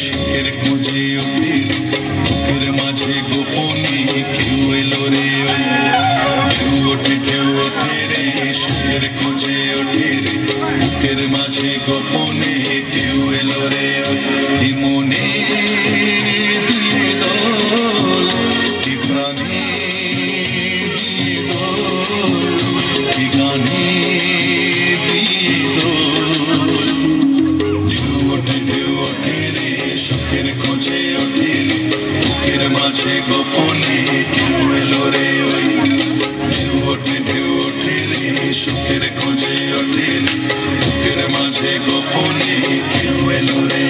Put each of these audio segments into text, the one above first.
সুখের খুঁজে ওঠে বুকের মাঝে গোপনে কেউ এলো রে কেউ ওঠে রে সুখের খুঁজে ওঠে রে বুকের মাঝে গোপনে কেউ এলো রে মনে দিয়ে দোল কি প্রাণে দিয়ে দোল কি গানে দিয়ে দোল ঢেউ ওঠে রে সুখের খোঁজে ওঠে রে বুকের মাঝে গোপনে কেউ এলো রে ঢেউ ওঠে রে সুখের খোঁজে ওঠে রে বুকের মাঝে গোপনে কেউ এলো রে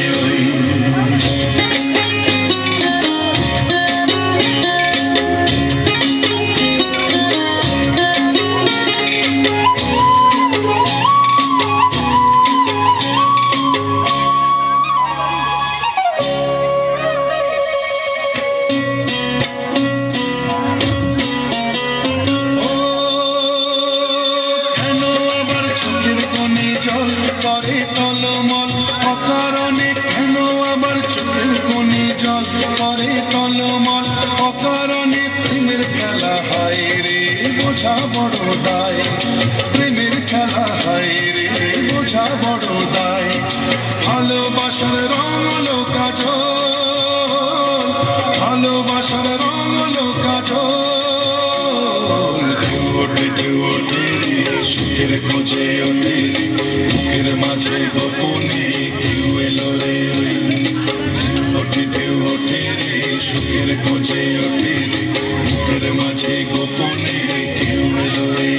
করে টলমল অকারণে কেন আবার চোখের কোণে জল করে টলমল অকারণে প্রেমের খেলা হয় রে বোঝা বড় দায় প্রেমের খেলা হয় রে বোঝা বড় দায় ভালোবাসার রং হলো কাজল ভালোবাসার রং হলো কাজল ঢেউ ওঠে রে সুখের খোঁজে ওঠে রে বুকের মাঝে গোপনে কেউ এলো রে ঢেউ ওঠে রে সুখের খোঁজে ওঠে রে বুকের মাঝে গোপনে কেউ এলো রে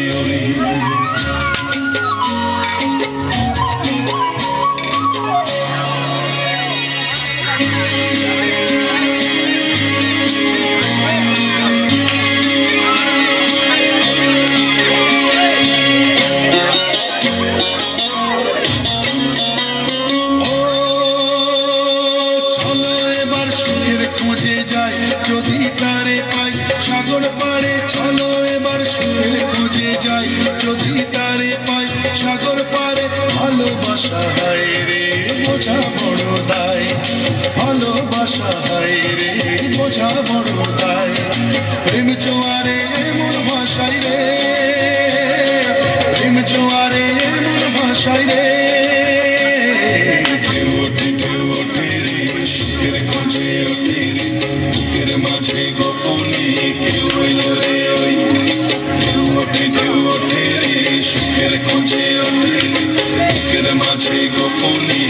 যদি তারে পাই সাগর পাড়ে চলো এবার সুখের খুঁজে যাই যদি তারে পাই সাগর পাড়ে ভালোবাসা হায় রে বোঝা বড় দায় ভালোবাসা হায় রে বোঝা বড় দায় প্রেম জোয়ারে এমন ভাষায় রে প্রেম জোয়ারে এমন ভাষায় রে ঢেউ ওঠে রে সুখের খোঁজে ওঠে রে বুকের মাঝে গোপনে কেউ এলো রে ঢেউ ওঠে রে সুখের খোঁজে ওঠে রে বুকের মাঝে গোপনে